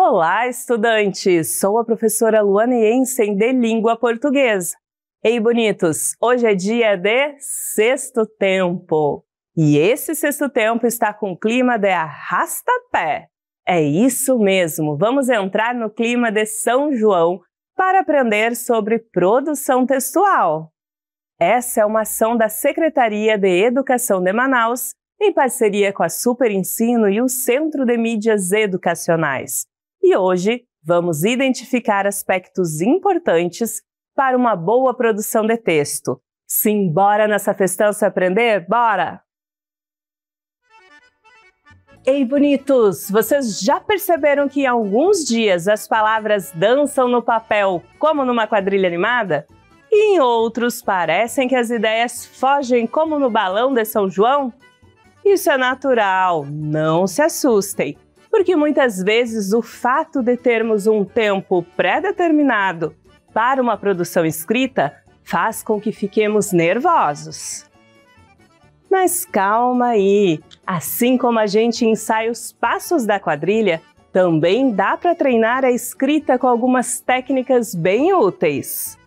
Olá, estudantes! Sou a professora Luana Jensen, de Língua Portuguesa. Ei, bonitos! Hoje é dia de sexto tempo. E esse sexto tempo está com clima de arrasta-pé. É isso mesmo, vamos entrar no clima de São João para aprender sobre produção textual. Essa é uma ação da Secretaria de Educação de Manaus, em parceria com a Super Ensino e o Centro de Mídias Educacionais. E hoje vamos identificar aspectos importantes para uma boa produção de texto. Simbora nessa festança aprender? Bora! Ei, bonitos! Vocês já perceberam que em alguns dias as palavras dançam no papel como numa quadrilha animada? E em outros parecem que as ideias fogem como no balão de São João? Isso é natural, não se assustem, porque muitas vezes o fato de termos um tempo pré-determinado para uma produção escrita faz com que fiquemos nervosos. Mas calma aí, assim como a gente ensaia os passos da quadrilha, também dá para treinar a escrita com algumas técnicas bem úteis.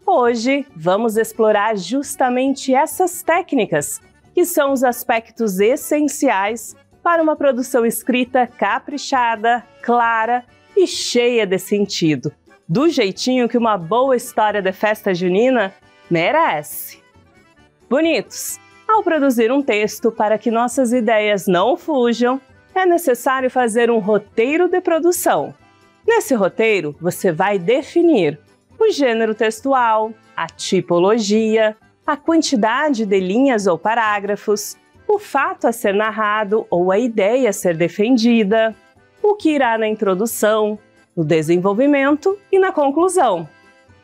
Hoje vamos explorar justamente essas técnicas, que são os aspectos essenciais para uma produção escrita caprichada, clara e cheia de sentido, do jeitinho que uma boa história de festa junina merece. Bonitos! Ao produzir um texto para que nossas ideias não fujam, é necessário fazer um roteiro de produção. Nesse roteiro, você vai definir o gênero textual, a tipologia, a quantidade de linhas ou parágrafos, o fato a ser narrado ou a ideia a ser defendida, o que irá na introdução, no desenvolvimento e na conclusão.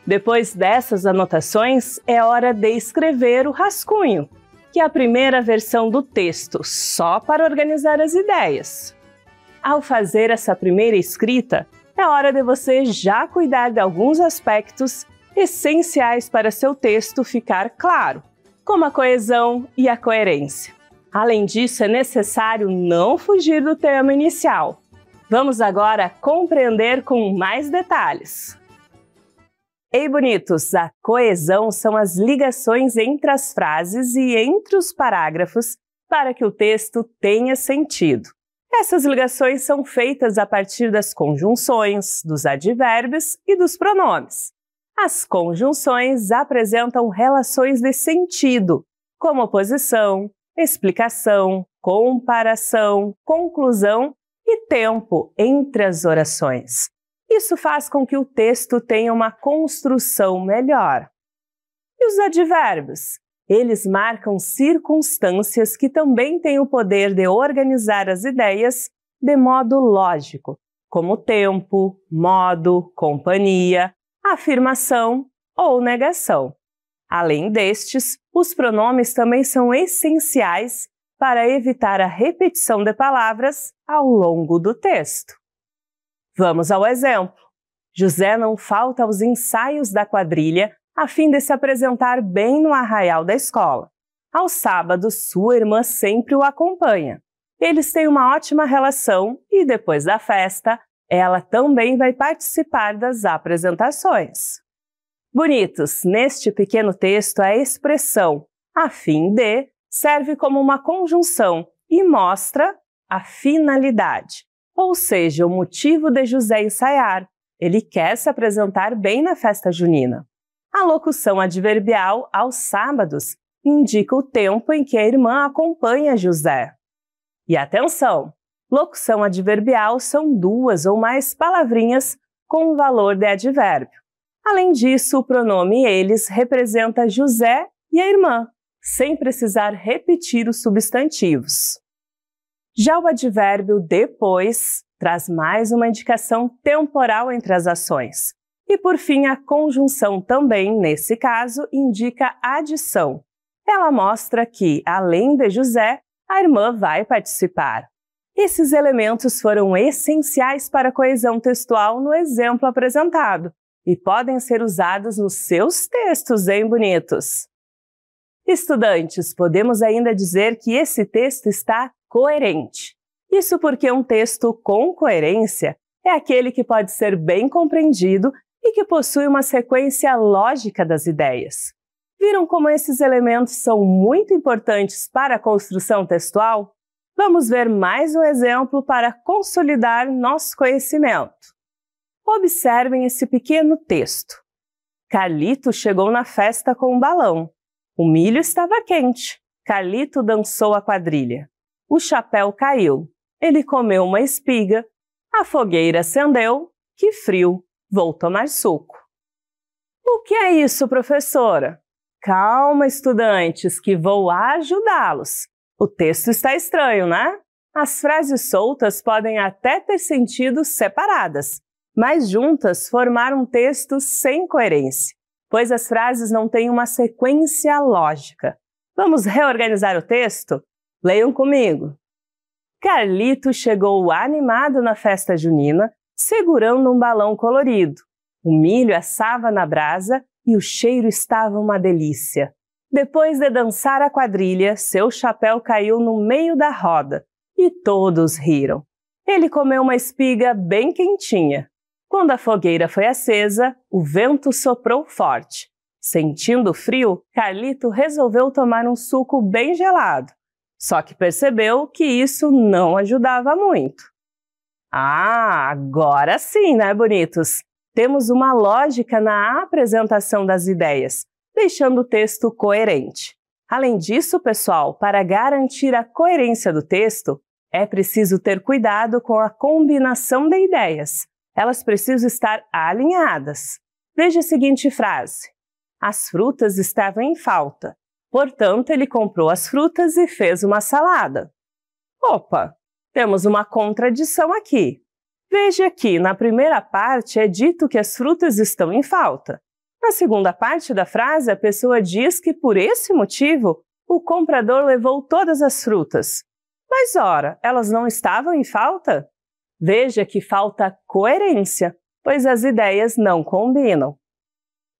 Depois dessas anotações, é hora de escrever o rascunho, que é a primeira versão do texto, só para organizar as ideias. Ao fazer essa primeira escrita, é hora de você já cuidar de alguns aspectos essenciais para seu texto ficar claro, como a coesão e a coerência. Além disso, é necessário não fugir do tema inicial. Vamos agora compreender com mais detalhes. Ei, bonitos! A coesão são as ligações entre as frases e entre os parágrafos para que o texto tenha sentido. Essas ligações são feitas a partir das conjunções, dos advérbios e dos pronomes. As conjunções apresentam relações de sentido, como oposição, explicação, comparação, conclusão e tempo entre as orações. Isso faz com que o texto tenha uma construção melhor. E os advérbios? Eles marcam circunstâncias que também têm o poder de organizar as ideias de modo lógico, como tempo, modo, companhia, afirmação ou negação. Além destes, os pronomes também são essenciais para evitar a repetição de palavras ao longo do texto. Vamos ao exemplo. José não falta aos ensaios da quadrilha a fim de se apresentar bem no arraial da escola. Aos sábados, sua irmã sempre o acompanha. Eles têm uma ótima relação e, depois da festa, ela também vai participar das apresentações. Bonitos, neste pequeno texto, a expressão a fim de serve como uma conjunção e mostra a finalidade, ou seja, o motivo de José ensaiar. Ele quer se apresentar bem na festa junina. A locução adverbial aos sábados indica o tempo em que a irmã acompanha José. E atenção! Locução adverbial são duas ou mais palavrinhas com o valor de advérbio. Além disso, o pronome eles representa José e a irmã, sem precisar repetir os substantivos. Já o advérbio depois traz mais uma indicação temporal entre as ações. E por fim, a conjunção também, nesse caso, indica adição. Ela mostra que, além de José, a irmã vai participar. Esses elementos foram essenciais para a coesão textual no exemplo apresentado e podem ser usados nos seus textos, hein, bonitos? Estudantes, podemos ainda dizer que esse texto está coerente. Isso porque um texto com coerência é aquele que pode ser bem compreendido e que possui uma sequência lógica das ideias. Viram como esses elementos são muito importantes para a construção textual? Vamos ver mais um exemplo para consolidar nosso conhecimento. Observem esse pequeno texto. Carlito chegou na festa com um balão. O milho estava quente. Carlito dançou a quadrilha. O chapéu caiu. Ele comeu uma espiga. A fogueira acendeu. Que frio! Vou tomar suco. O que é isso, professora? Calma, estudantes, que vou ajudá-los. O texto está estranho, né? As frases soltas podem até ter sentidos separadas, mas juntas formar um texto sem coerência, pois as frases não têm uma sequência lógica. Vamos reorganizar o texto? Leiam comigo. Carlito chegou animado na festa junina, segurando um balão colorido. O milho assava na brasa e o cheiro estava uma delícia. Depois de dançar a quadrilha, seu chapéu caiu no meio da roda e todos riram. Ele comeu uma espiga bem quentinha. Quando a fogueira foi acesa, o vento soprou forte. Sentindo o frio, Carlito resolveu tomar um suco bem gelado. Só que percebeu que isso não ajudava muito. Ah, agora sim, né, bonitos? Temos uma lógica na apresentação das ideias, deixando o texto coerente. Além disso, pessoal, para garantir a coerência do texto, é preciso ter cuidado com a combinação de ideias. Elas precisam estar alinhadas. Veja a seguinte frase. As frutas estavam em falta. Portanto, ele comprou as frutas e fez uma salada. Opa, temos uma contradição aqui. Veja que na primeira parte é dito que as frutas estão em falta. Na segunda parte da frase, a pessoa diz que por esse motivo o comprador levou todas as frutas. Mas ora, elas não estavam em falta? Veja que falta coerência, pois as ideias não combinam.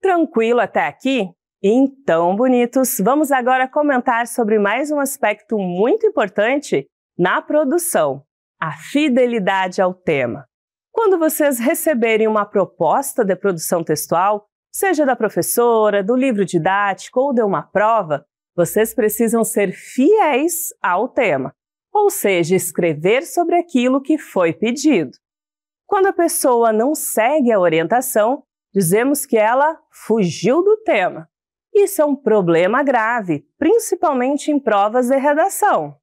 Tranquilo até aqui? Então, bonitos, vamos agora comentar sobre mais um aspecto muito importante na produção, a fidelidade ao tema. Quando vocês receberem uma proposta de produção textual, seja da professora, do livro didático ou de uma prova, vocês precisam ser fiéis ao tema, ou seja, escrever sobre aquilo que foi pedido. Quando a pessoa não segue a orientação, dizemos que ela fugiu do tema. Isso é um problema grave, principalmente em provas de redação.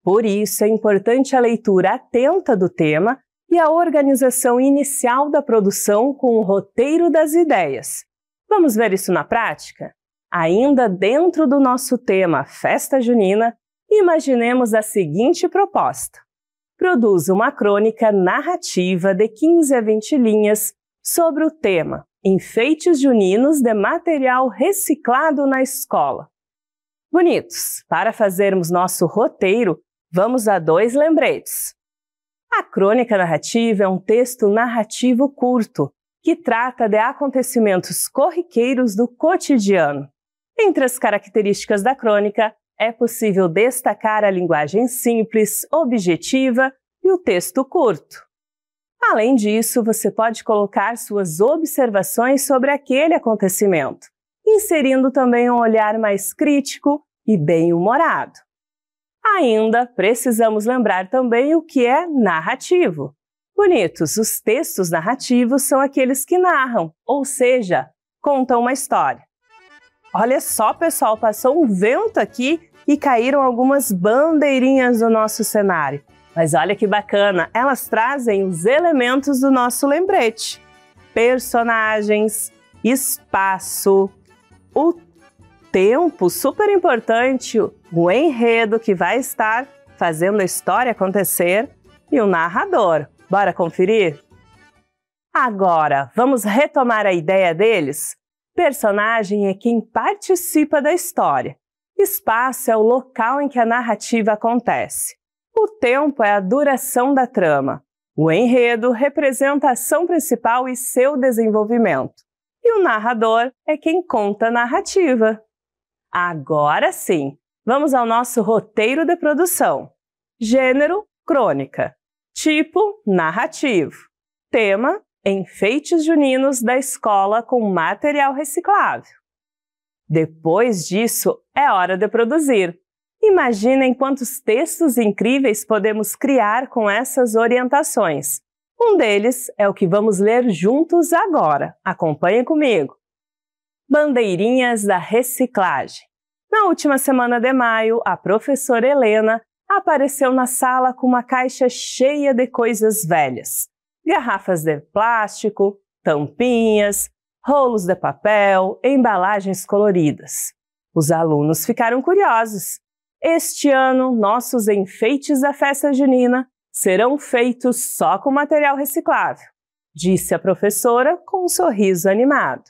Por isso, é importante a leitura atenta do tema e a organização inicial da produção com o roteiro das ideias. Vamos ver isso na prática? Ainda dentro do nosso tema Festa Junina, imaginemos a seguinte proposta. Produza uma crônica narrativa de 15 a 20 linhas sobre o tema Enfeites juninos de material reciclado na escola. Bonitos, para fazermos nosso roteiro, vamos a 2 lembretes. A crônica narrativa é um texto narrativo curto, que trata de acontecimentos corriqueiros do cotidiano. Entre as características da crônica, é possível destacar a linguagem simples, objetiva e o texto curto. Além disso, você pode colocar suas observações sobre aquele acontecimento, inserindo também um olhar mais crítico e bem-humorado. Ainda precisamos lembrar também o que é narrativo. Bonitos, os textos narrativos são aqueles que narram, ou seja, contam uma história. Olha só, pessoal, passou um vento aqui e caíram algumas bandeirinhas do nosso cenário. Mas olha que bacana, elas trazem os elementos do nosso lembrete. Personagens, espaço, o tempo, super importante, o enredo que vai estar fazendo a história acontecer e o narrador. Bora conferir? Agora, vamos retomar a ideia deles? Personagem é quem participa da história. Espaço é o local em que a narrativa acontece. O tempo é a duração da trama. O enredo representa a ação principal e seu desenvolvimento. E o narrador é quem conta a narrativa. Agora sim, vamos ao nosso roteiro de produção. Gênero, crônica. Tipo, narrativo. tema: enfeites juninos da escola com material reciclável. Depois disso, é hora de produzir. Imaginem quantos textos incríveis podemos criar com essas orientações. Um deles é o que vamos ler juntos agora. Acompanhem comigo. Bandeirinhas da reciclagem. Na última semana de maio, a professora Helena apareceu na sala com uma caixa cheia de coisas velhas. Garrafas de plástico, tampinhas, rolos de papel, embalagens coloridas. Os alunos ficaram curiosos. Este ano, nossos enfeites da festa junina serão feitos só com material reciclável, disse a professora com um sorriso animado.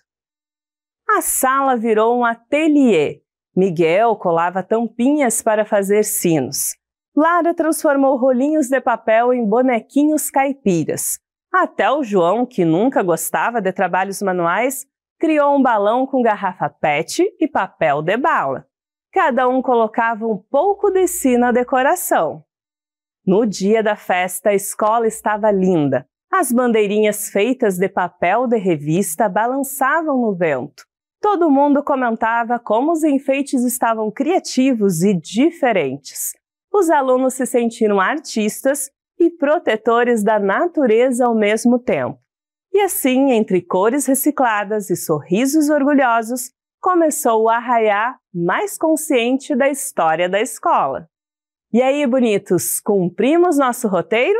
A sala virou um ateliê. Miguel colava tampinhas para fazer sinos. Lara transformou rolinhos de papel em bonequinhos caipiras. Até o João, que nunca gostava de trabalhos manuais, criou um balão com garrafa PET e papel de bala. Cada um colocava um pouco de si na decoração. No dia da festa, a escola estava linda. As bandeirinhas feitas de papel de revista balançavam no vento. Todo mundo comentava como os enfeites estavam criativos e diferentes. Os alunos se sentiram artistas e protetores da natureza ao mesmo tempo. E assim, entre cores recicladas e sorrisos orgulhosos, começou o arraiá mais consciente da história da escola. E aí, bonitos, cumprimos nosso roteiro?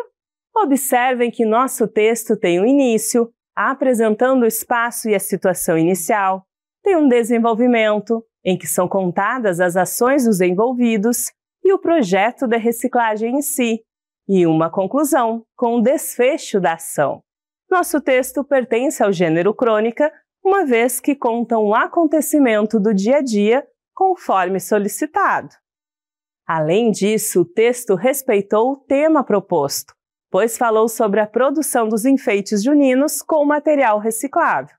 Observem que nosso texto tem um início, apresentando o espaço e a situação inicial, tem um desenvolvimento, em que são contadas as ações dos envolvidos e o projeto de reciclagem em si, e uma conclusão, com o desfecho da ação. Nosso texto pertence ao gênero crônica, uma vez que conta um acontecimento do dia a dia, conforme solicitado. Além disso, o texto respeitou o tema proposto, pois falou sobre a produção dos enfeites juninos com material reciclável.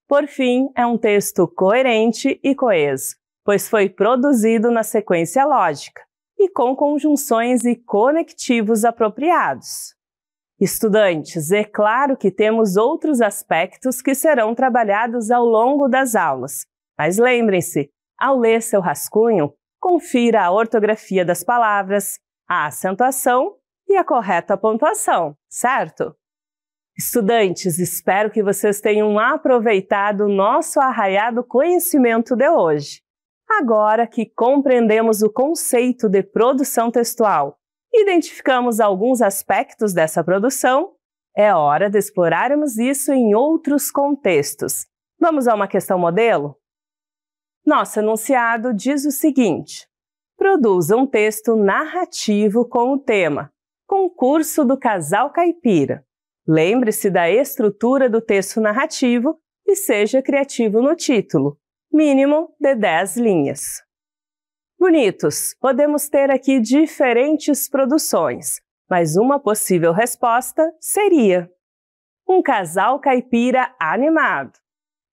Por fim, é um texto coerente e coeso, pois foi produzido na sequência lógica e com conjunções e conectivos apropriados. Estudantes, é claro que temos outros aspectos que serão trabalhados ao longo das aulas, mas lembrem-se, ao ler seu rascunho, confira a ortografia das palavras, a acentuação e a correta pontuação, certo? Estudantes, espero que vocês tenham aproveitado o nosso arraiado conhecimento de hoje. Agora que compreendemos o conceito de produção textual, identificamos alguns aspectos dessa produção, é hora de explorarmos isso em outros contextos. Vamos a uma questão modelo? Nosso enunciado diz o seguinte: produza um texto narrativo com o tema Concurso do Casal Caipira. Lembre-se da estrutura do texto narrativo e seja criativo no título, mínimo de 10 linhas. Bonitos, podemos ter aqui diferentes produções, mas uma possível resposta seria um casal caipira animado.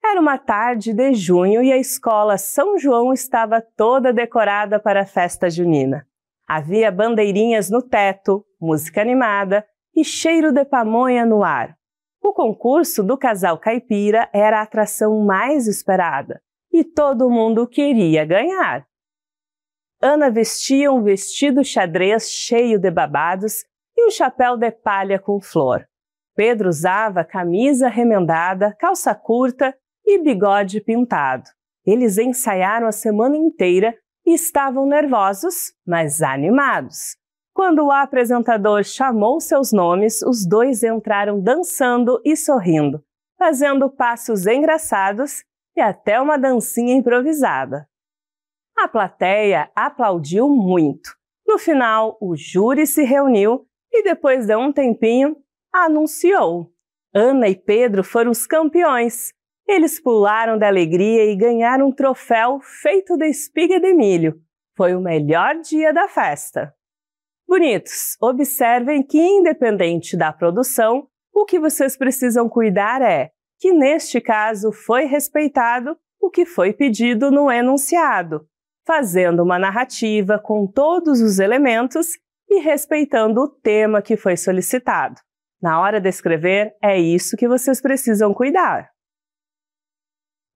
Era uma tarde de junho e a escola São João estava toda decorada para a festa junina. Havia bandeirinhas no teto, música animada e cheiro de pamonha no ar. O concurso do casal caipira era a atração mais esperada e todo mundo queria ganhar. Ana vestia um vestido xadrez cheio de babados e um chapéu de palha com flor. Pedro usava camisa remendada, calça curta e bigode pintado. Eles ensaiaram a semana inteira e estavam nervosos, mas animados. Quando o apresentador chamou seus nomes, os dois entraram dançando e sorrindo, fazendo passos engraçados e até uma dancinha improvisada. A plateia aplaudiu muito. No final, o júri se reuniu e, depois de um tempinho, anunciou: Ana e Pedro foram os campeões. Eles pularam de alegria e ganharam um troféu feito de espiga de milho. Foi o melhor dia da festa. Bonitos, observem que, independente da produção, o que vocês precisam cuidar é que, neste caso, foi respeitado o que foi pedido no enunciado, fazendo uma narrativa com todos os elementos e respeitando o tema que foi solicitado. Na hora de escrever, é isso que vocês precisam cuidar.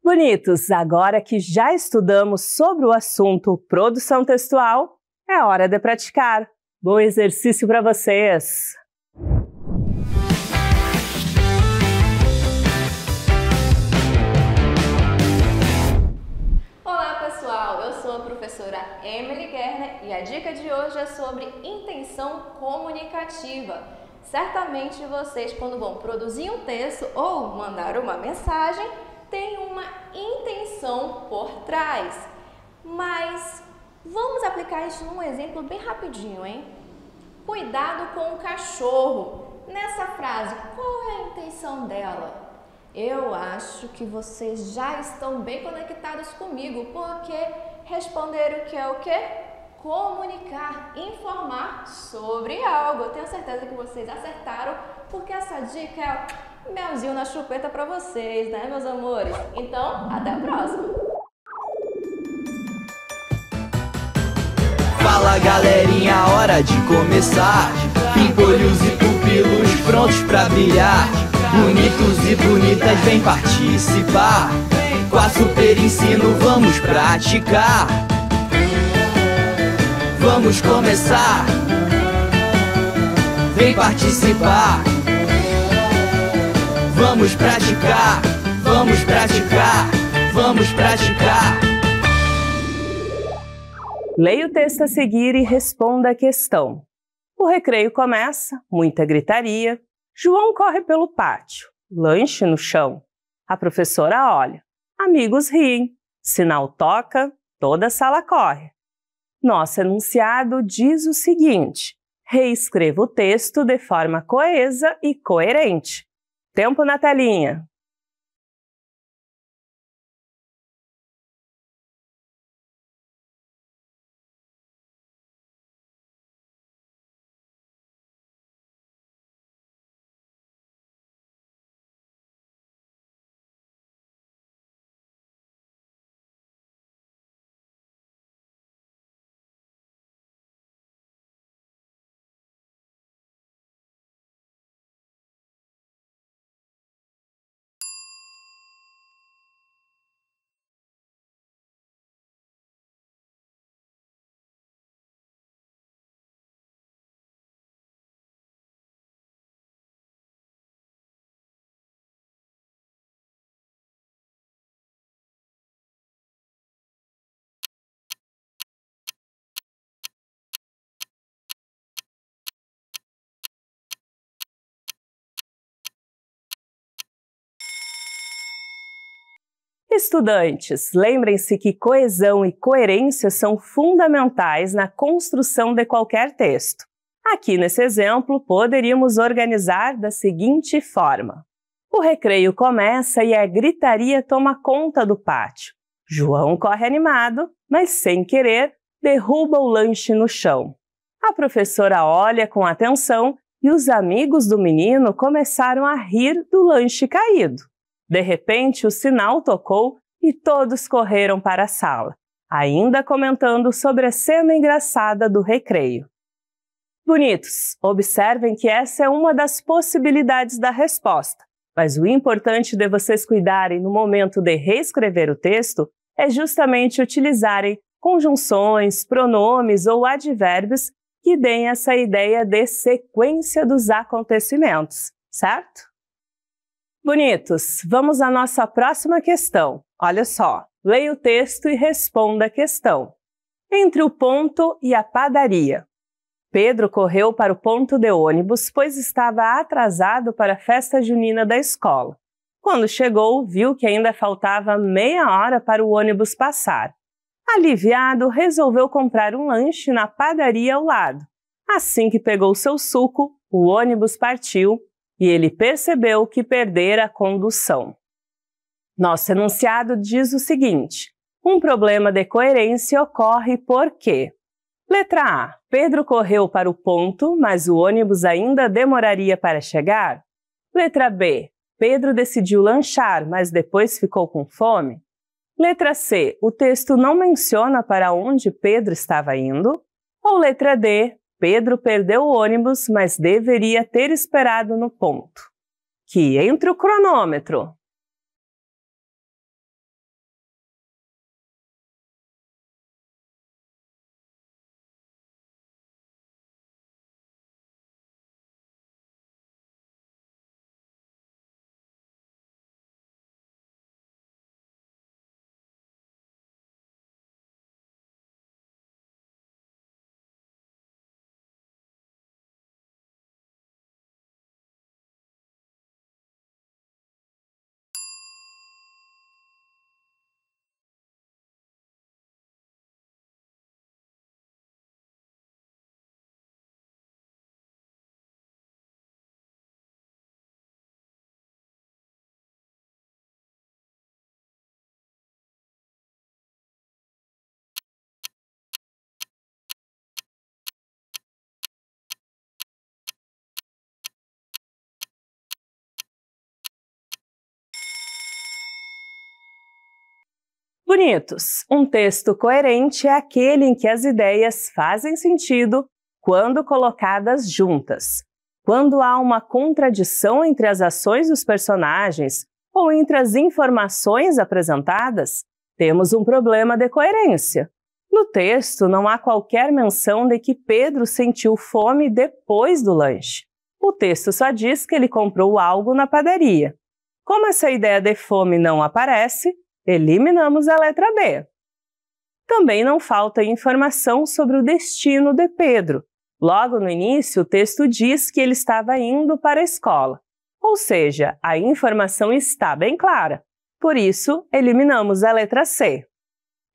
Bonitos, agora que já estudamos sobre o assunto produção textual, é hora de praticar. Bom exercício para vocês! Olá pessoal, eu sou a professora Emily Gerner e a dica de hoje é sobre intenção comunicativa. Certamente vocês, quando vão produzir um texto ou mandar uma mensagem, têm uma intenção por trás. Mas vamos aplicar isso num exemplo bem rapidinho, hein? Cuidado com o cachorro. Nessa frase, qual é a intenção dela? Eu acho que vocês já estão bem conectados comigo, porque responderam que é o quê? Comunicar, informar sobre algo. Eu tenho certeza que vocês acertaram, porque essa dica é melzinho na chupeta para vocês, né, meus amores? Então, até a próxima! Fala galerinha, hora de começar. Pimpolhos e pupilos prontos pra brilhar. Bonitos e bonitas, vem participar. Com a Super Ensino vamos praticar. Vamos começar. Vem participar. Vamos praticar. Vamos praticar. Vamos praticar. Leia o texto a seguir e responda a questão. O recreio começa, muita gritaria. João corre pelo pátio, lanche no chão. A professora olha, amigos riem. Sinal toca, toda a sala corre. Nosso enunciado diz o seguinte: reescreva o texto de forma coesa e coerente. Tempo na telinha. Estudantes, lembrem-se que coesão e coerência são fundamentais na construção de qualquer texto. Aqui nesse exemplo, poderíamos organizar da seguinte forma. O recreio começa e a gritaria toma conta do pátio. João corre animado, mas sem querer, derruba o lanche no chão. A professora olha com atenção e os amigos do menino começaram a rir do lanche caído. De repente, o sinal tocou e todos correram para a sala, ainda comentando sobre a cena engraçada do recreio. Bonitos, observem que essa é uma das possibilidades da resposta, mas o importante de vocês cuidarem no momento de reescrever o texto é justamente utilizarem conjunções, pronomes ou advérbios que deem essa ideia de sequência dos acontecimentos, certo? Bonitos, vamos à nossa próxima questão. Olha só, leia o texto e responda a questão. Entre o ponto e a padaria. Pedro correu para o ponto de ônibus, pois estava atrasado para a festa junina da escola. Quando chegou, viu que ainda faltava meia hora para o ônibus passar. Aliviado, resolveu comprar um lanche na padaria ao lado. Assim que pegou seu suco, o ônibus partiu e ele percebeu que perdera a condução. Nosso enunciado diz o seguinte: um problema de coerência ocorre porque... Letra A. Pedro correu para o ponto, mas o ônibus ainda demoraria para chegar. Letra B. Pedro decidiu lanchar, mas depois ficou com fome. Letra C. O texto não menciona para onde Pedro estava indo. Ou letra D. Pedro perdeu o ônibus, mas deveria ter esperado no ponto. Que entre o cronômetro. Bonitos! Um texto coerente é aquele em que as ideias fazem sentido quando colocadas juntas. Quando há uma contradição entre as ações dos personagens ou entre as informações apresentadas, temos um problema de coerência. No texto, não há qualquer menção de que Pedro sentiu fome depois do lanche. O texto só diz que ele comprou algo na padaria. Como essa ideia de fome não aparece, eliminamos a letra B. Também não falta informação sobre o destino de Pedro. Logo no início, o texto diz que ele estava indo para a escola. Ou seja, a informação está bem clara. Por isso, eliminamos a letra C.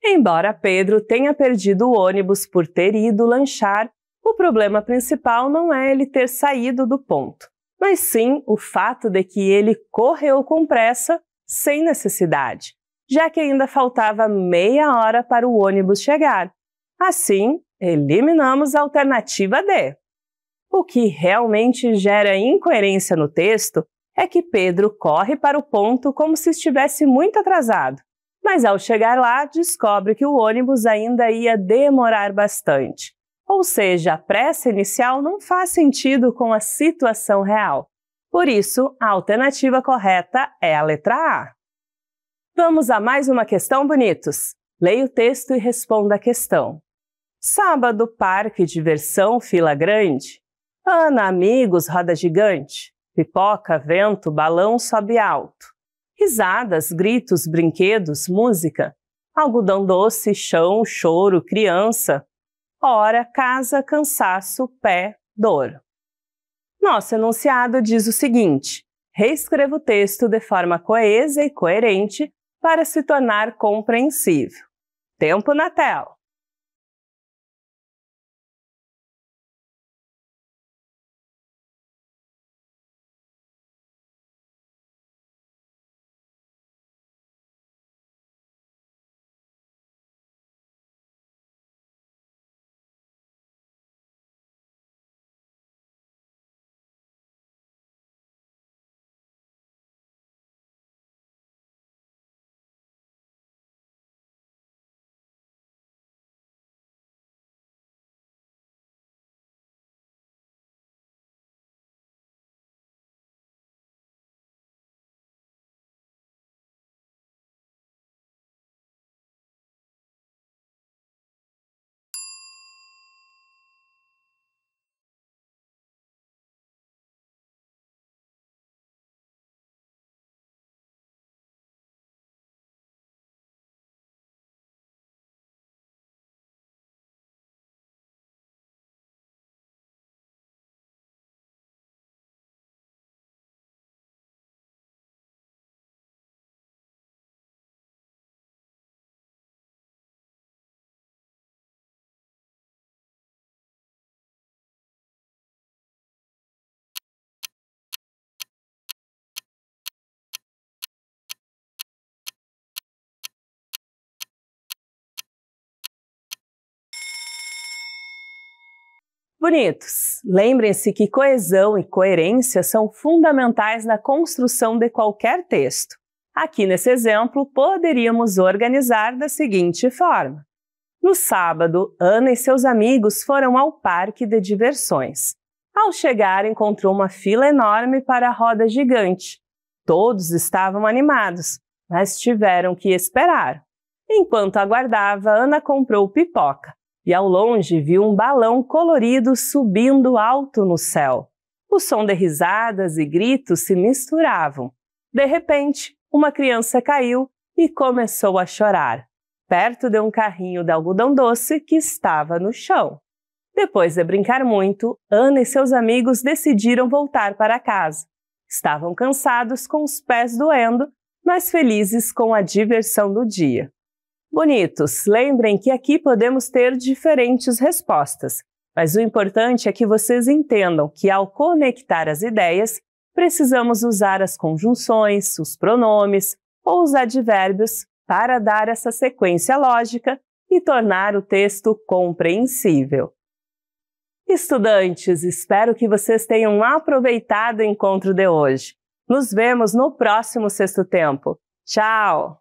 Embora Pedro tenha perdido o ônibus por ter ido lanchar, o problema principal não é ele ter saído do ponto, mas sim o fato de que ele correu com pressa, sem necessidade, já que ainda faltava meia hora para o ônibus chegar. Assim, eliminamos a alternativa D. O que realmente gera incoerência no texto é que Pedro corre para o ponto como se estivesse muito atrasado, mas ao chegar lá descobre que o ônibus ainda ia demorar bastante. Ou seja, a pressa inicial não faz sentido com a situação real. Por isso, a alternativa correta é a letra A. Vamos a mais uma questão, bonitos? Leia o texto e responda a questão. Sábado, parque, diversão, fila grande. Ana, amigos, roda gigante. Pipoca, vento, balão, sobe alto. Risadas, gritos, brinquedos, música. Algodão doce, chão, choro, criança. Hora, casa, cansaço, pé, dor. Nosso enunciado diz o seguinte: reescreva o texto de forma coesa e coerente para se tornar compreensível. Tempo na tela. Bonitos! Lembrem-se que coesão e coerência são fundamentais na construção de qualquer texto. Aqui nesse exemplo, poderíamos organizar da seguinte forma. No sábado, Ana e seus amigos foram ao parque de diversões. Ao chegar, encontrou uma fila enorme para a roda gigante. Todos estavam animados, mas tiveram que esperar. Enquanto aguardava, Ana comprou pipoca e ao longe viu um balão colorido subindo alto no céu. O som de risadas e gritos se misturavam. De repente, uma criança caiu e começou a chorar, perto de um carrinho de algodão doce que estava no chão. Depois de brincar muito, Ana e seus amigos decidiram voltar para casa. Estavam cansados, com os pés doendo, mas felizes com a diversão do dia. Bonitos, lembrem que aqui podemos ter diferentes respostas, mas o importante é que vocês entendam que ao conectar as ideias, precisamos usar as conjunções, os pronomes ou os advérbios para dar essa sequência lógica e tornar o texto compreensível. Estudantes, espero que vocês tenham aproveitado o encontro de hoje. Nos vemos no próximo Sexto Tempo. Tchau!